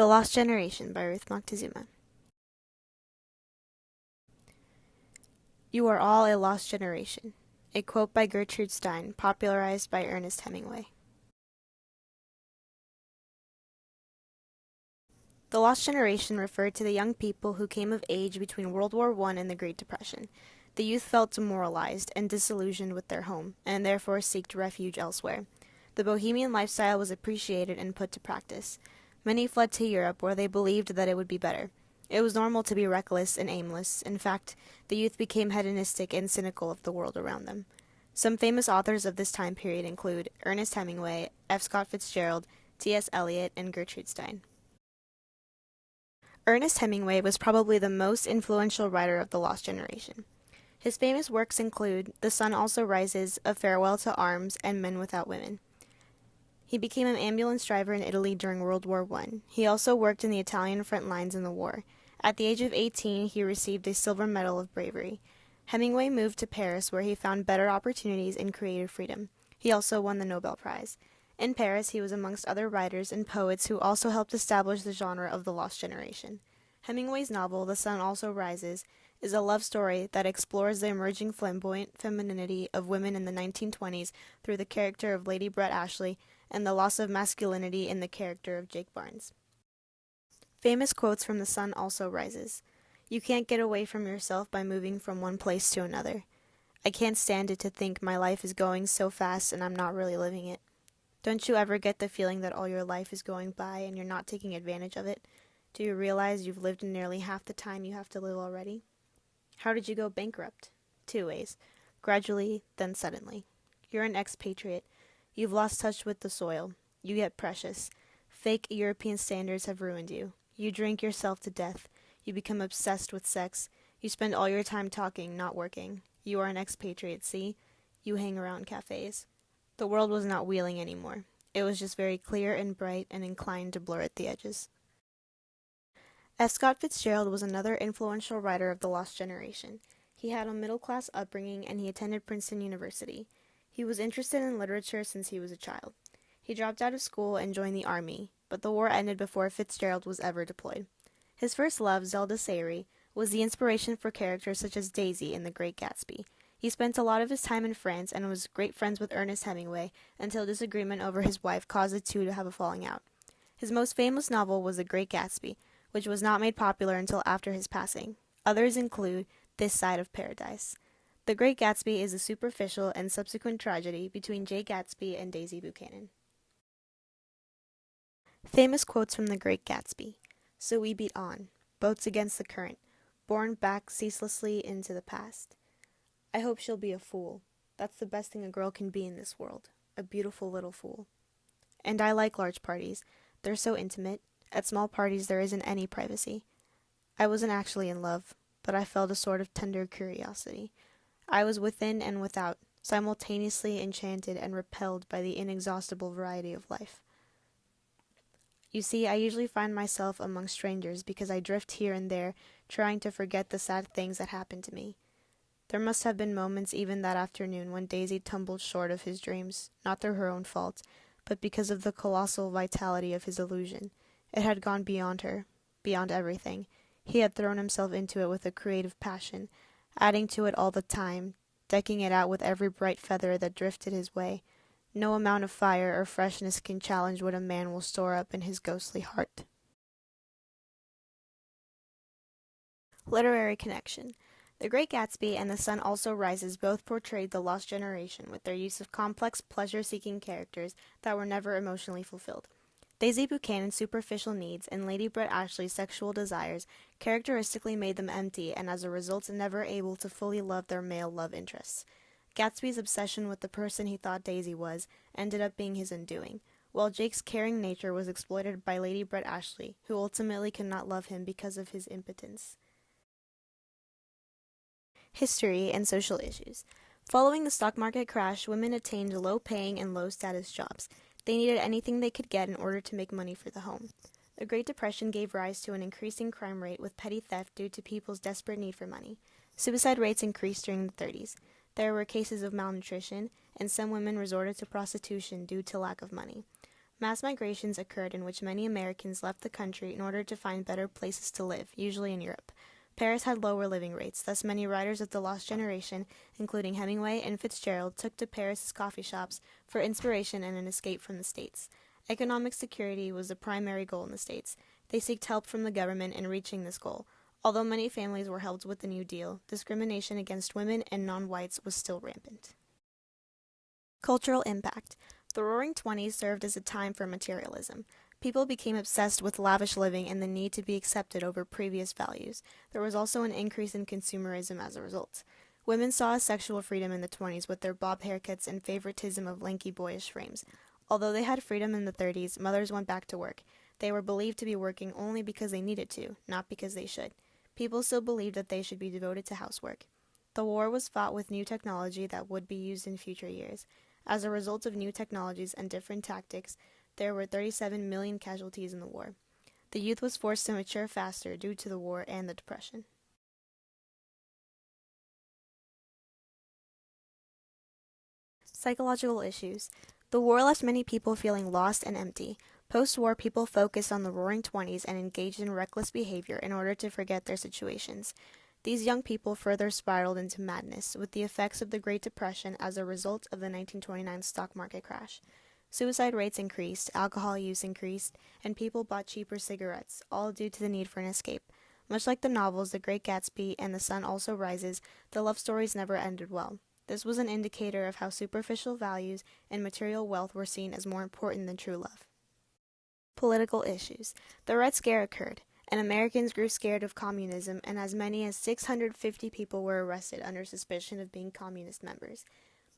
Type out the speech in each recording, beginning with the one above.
The Lost Generation by Ruth Moctezuma. You are all a lost generation. A quote by Gertrude Stein, popularized by Ernest Hemingway. The Lost Generation referred to the young people who came of age between World War I and the Great Depression. The youth felt demoralized and disillusioned with their home, and therefore sought refuge elsewhere. The bohemian lifestyle was appreciated and put to practice. Many fled to Europe, where they believed that it would be better. It was normal to be reckless and aimless. In fact, the youth became hedonistic and cynical of the world around them. Some famous authors of this time period include Ernest Hemingway, F. Scott Fitzgerald, T.S. Eliot, and Gertrude Stein. Ernest Hemingway was probably the most influential writer of the Lost Generation. His famous works include The Sun Also Rises, A Farewell to Arms, and Men Without Women. He became an ambulance driver in Italy during World War I. He also worked in the Italian front lines in the war. At the age of 18, he received a Silver Medal of Bravery. Hemingway moved to Paris, where he found better opportunities and creative freedom. He also won the Nobel Prize. In Paris, he was amongst other writers and poets who also helped establish the genre of the Lost Generation. Hemingway's novel, The Sun Also Rises, is a love story that explores the emerging flamboyant femininity of women in the 1920s through the character of Lady Brett Ashley and the loss of masculinity in the character of Jake Barnes. Famous quotes from The Sun Also Rises. You can't get away from yourself by moving from one place to another. I can't stand it to think my life is going so fast and I'm not really living it. Don't you ever get the feeling that all your life is going by and you're not taking advantage of it? Do you realize you've lived nearly half the time you have to live already? How did you go bankrupt? 2 ways. Gradually, then suddenly. You're an expatriate. You've lost touch with the soil. You get precious. Fake European standards have ruined you. You drink yourself to death. You become obsessed with sex. You spend all your time talking, not working. You are an expatriate, see? You hang around cafes. The world was not wheeling anymore. It was just very clear and bright and inclined to blur at the edges. F. Scott Fitzgerald was another influential writer of the Lost Generation. He had a middle-class upbringing and he attended Princeton University. He was interested in literature since he was a child. He dropped out of school and joined the Army, but the war ended before Fitzgerald was ever deployed. His first love, Zelda Sayre, was the inspiration for characters such as Daisy in The Great Gatsby. He spent a lot of his time in France and was great friends with Ernest Hemingway until disagreement over his wife caused the two to have a falling out. His most famous novel was The Great Gatsby, which was not made popular until after his passing. Others include This Side of Paradise. The Great Gatsby is a superficial and subsequent tragedy between Jay Gatsby and Daisy Buchanan. Famous quotes from The Great Gatsby. So we beat on, boats against the current, borne back ceaselessly into the past. I hope she'll be a fool. That's the best thing a girl can be in this world, a beautiful little fool. And I like large parties. They're so intimate. At small parties there isn't any privacy. I wasn't actually in love, but I felt a sort of tender curiosity. I was within and without, simultaneously enchanted and repelled by the inexhaustible variety of life. You see, I usually find myself among strangers because I drift here and there, trying to forget the sad things that happened to me. There must have been moments even that afternoon when Daisy tumbled short of his dreams, not through her own fault, but because of the colossal vitality of his illusion. It had gone beyond her, beyond everything. He had thrown himself into it with a creative passion, adding to it all the time, decking it out with every bright feather that drifted his way. No amount of fire or freshness can challenge what a man will store up in his ghostly heart. Literary connection. The Great Gatsby and The Sun Also Rises both portrayed the lost generation with their use of complex, pleasure-seeking characters that were never emotionally fulfilled. Daisy Buchanan's superficial needs and Lady Brett Ashley's sexual desires characteristically made them empty and as a result never able to fully love their male love interests. Gatsby's obsession with the person he thought Daisy was ended up being his undoing, while Jake's caring nature was exploited by Lady Brett Ashley, who ultimately could not love him because of his impotence. History and social issues. Following the stock market crash, women attained low-paying and low-status jobs. They needed anything they could get in order to make money for the home. The Great Depression gave rise to an increasing crime rate with petty theft due to people's desperate need for money. Suicide rates increased during the 30s. There were cases of malnutrition, and some women resorted to prostitution due to lack of money. Mass migrations occurred in which many Americans left the country in order to find better places to live, usually in Europe. Paris had lower living rates, thus many writers of the lost generation, including Hemingway and Fitzgerald, took to Paris's coffee shops for inspiration and an escape from the States. Economic security was the primary goal in the States. They sought help from the government in reaching this goal. Although many families were helped with the New Deal, discrimination against women and non-whites was still rampant. Cultural impact. The Roaring Twenties served as a time for materialism. People became obsessed with lavish living and the need to be accepted over previous values. There was also an increase in consumerism as a result. Women saw a sexual freedom in the 20s with their bob haircuts and favoritism of lanky boyish frames. Although they had freedom in the 30s, mothers went back to work. They were believed to be working only because they needed to, not because they should. People still believed that they should be devoted to housework. The war was fought with new technology that would be used in future years. As a result of new technologies and different tactics, there were 37 million casualties in the war. The youth was forced to mature faster due to the war and the Depression. Psychological issues. The war left many people feeling lost and empty. Post-war, people focused on the Roaring Twenties and engaged in reckless behavior in order to forget their situations. These young people further spiraled into madness, with the effects of the Great Depression as a result of the 1929 stock market crash. Suicide rates increased, alcohol use increased, and people bought cheaper cigarettes, all due to the need for an escape. Much like the novels The Great Gatsby and The Sun Also Rises, the love stories never ended well. This was an indicator of how superficial values and material wealth were seen as more important than true love. Political issues. The Red Scare occurred, and Americans grew scared of communism, and as many as 650 people were arrested under suspicion of being communist members.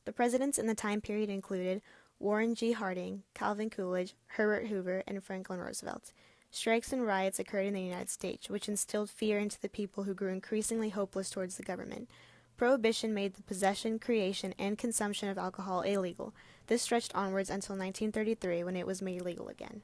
The presidents in the time period included Warren G. Harding, Calvin Coolidge, Herbert Hoover, and Franklin Roosevelt. Strikes and riots occurred in the United States, which instilled fear into the people who grew increasingly hopeless towards the government. Prohibition made the possession, creation, and consumption of alcohol illegal. This stretched onwards until 1933, when it was made legal again.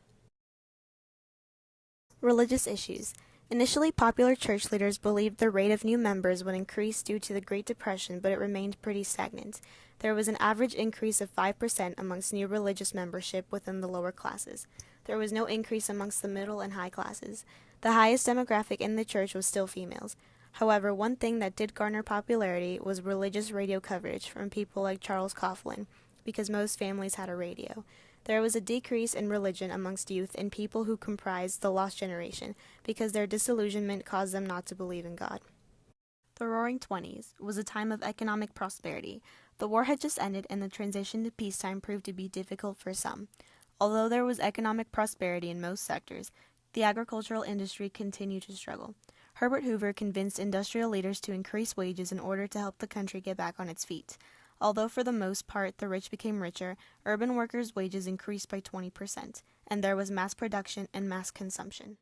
Religious issues. Initially, popular church leaders believed the rate of new members would increase due to the Great Depression, but it remained pretty stagnant. There was an average increase of 5% amongst new religious membership within the lower classes. There was no increase amongst the middle and high classes. The highest demographic in the church was still females. However, one thing that did garner popularity was religious radio coverage from people like Charles Coughlin, because most families had a radio. There was a decrease in religion amongst youth and people who comprised the lost generation, because their disillusionment caused them not to believe in God. The Roaring Twenties was a time of economic prosperity. The war had just ended and the transition to peacetime proved to be difficult for some. Although there was economic prosperity in most sectors, the agricultural industry continued to struggle. Herbert Hoover convinced industrial leaders to increase wages in order to help the country get back on its feet. Although for the most part the rich became richer, urban workers' wages increased by 20%, and there was mass production and mass consumption.